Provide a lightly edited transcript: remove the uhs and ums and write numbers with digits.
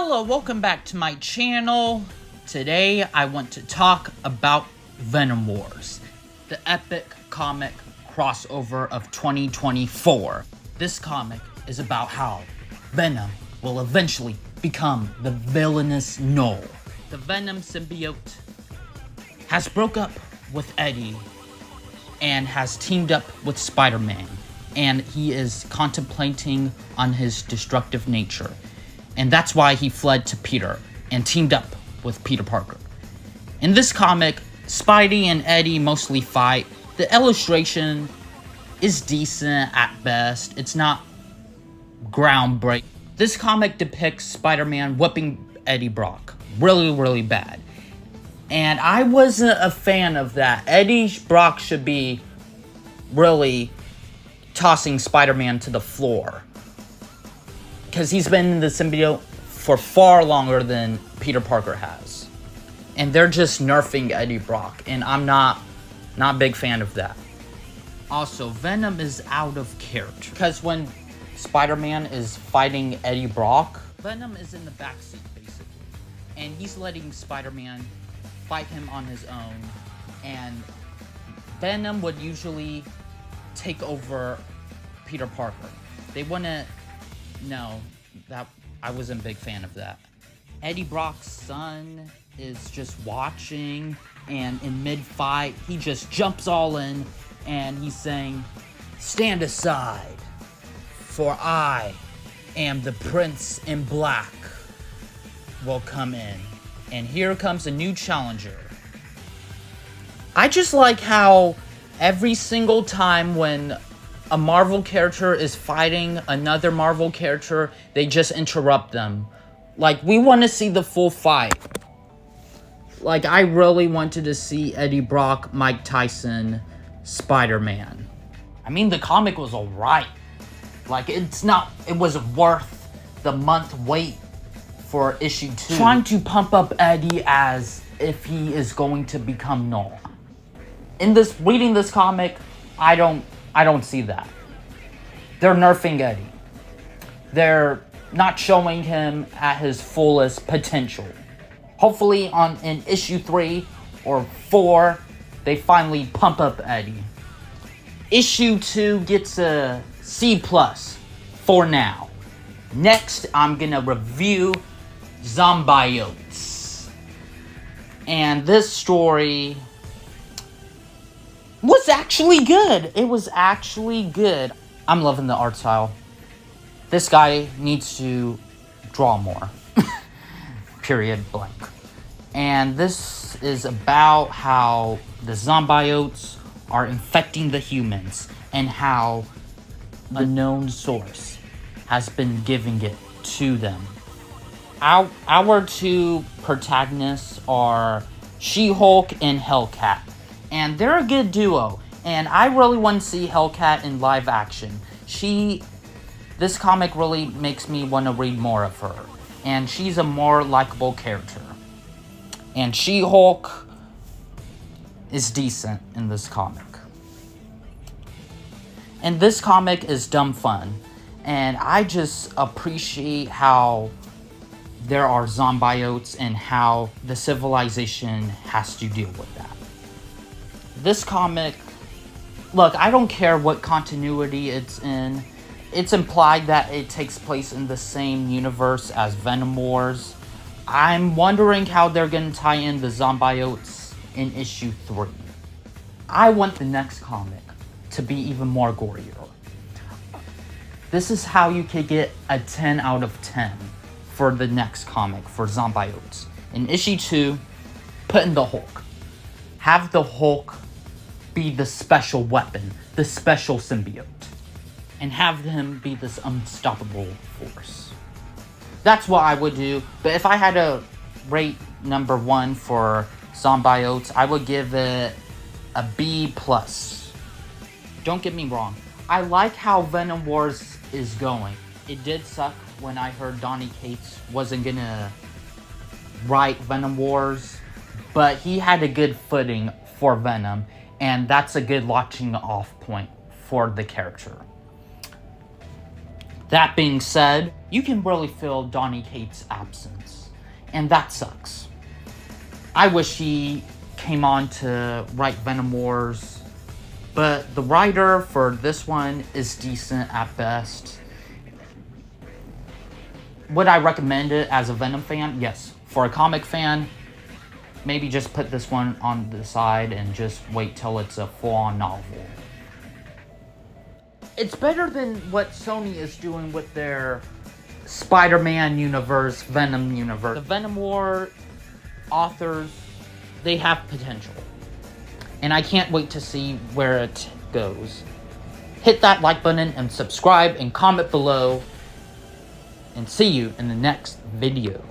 Hello, welcome back to my channel. Today I want to talk about Venom Wars, the epic comic crossover of 2024. This comic is about how Venom will eventually become the villainous Null. The Venom symbiote has broke up with Eddie and has teamed up with Spider-Man, and he is contemplating on his destructive nature. And that's why he fled to Peter and teamed up with Peter Parker. In this comic, Spidey and Eddie mostly fight. The illustration is decent at best. It's not groundbreaking. This comic depicts Spider-Man whipping Eddie Brock really bad. And I wasn't a fan of that. Eddie Brock should be really tossing Spider-Man to the floor, because he's been in the symbiote for far longer than Peter Parker has. And they're just nerfing Eddie Brock, and I'm not a big fan of that. Also, Venom is out of character, because when Spider-Man is fighting Eddie Brock, Venom is in the backseat, basically. And he's letting Spider-Man fight him on his own, and Venom would usually take over Peter Parker. They wouldn't. No, that I wasn't a big fan of that. Eddie Brock's son is just watching, and in mid-fight, he just jumps all in, and he's saying, "Stand aside, for I am the Prince in Black will come in." And here comes a new challenger. I just like how every single time when a Marvel character is fighting another Marvel character, they just interrupt them. Like, we want to see the full fight. Like, I really wanted to see Eddie Brock, Mike Tyson, Spider-Man. I mean, the comic was alright. Like, it was worth the month wait for issue 2. Trying to pump up Eddie as if he is going to become Null. Reading this comic, I don't see that. They're nerfing Eddie. They're not showing him at his fullest potential. Hopefully in issue 3 or 4, they finally pump up Eddie. Issue 2 gets a C+ for now. Next, I'm gonna review Zombiotes. And this story was actually good. It was actually good. I'm loving the art style. This guy needs to draw more. Period blank. And this is about how the Zombiotes are infecting the humans, and how a known source has been giving it to them. Our two protagonists are She-Hulk and Hellcat. And they're a good duo. And I really want to see Hellcat in live action. This comic really makes me want to read more of her. And she's a more likable character. And She-Hulk is decent in this comic. And this comic is dumb fun. And I just appreciate how there are Zombiotes and how the civilization has to deal with that. This comic, look, I don't care what continuity it's in. It's implied that it takes place in the same universe as Venom Wars. I'm wondering how they're going to tie in the Zombiotes in issue 3. I want the next comic to be even more gorier. This is how you could get a 10 out of 10 for the next comic for Zombiotes. In issue 2, put in the Hulk. Have the Hulk be the special weapon, the special symbiote, and have him be this unstoppable force. That's what I would do. But if I had to rate number 1 for Zombiotes, I would give it a B+. Don't get me wrong, I like how Venom Wars is going. It did suck when I heard Donny Cates wasn't gonna write Venom Wars, but he had a good footing for Venom, and that's a good launching off point for the character. That being said, you can really feel Donny Cates' absence, and that sucks. I wish he came on to write Venom Wars, but the writer for this one is decent at best. Would I recommend it as a Venom fan? Yes. For a comic fan, maybe just put this one on the side and just wait till it's a full-on novel. It's better than what Sony is doing with their Spider-Man universe, Venom universe. The Venom War authors, they have potential. And I can't wait to see where it goes. Hit that like button and subscribe and comment below. And see you in the next video.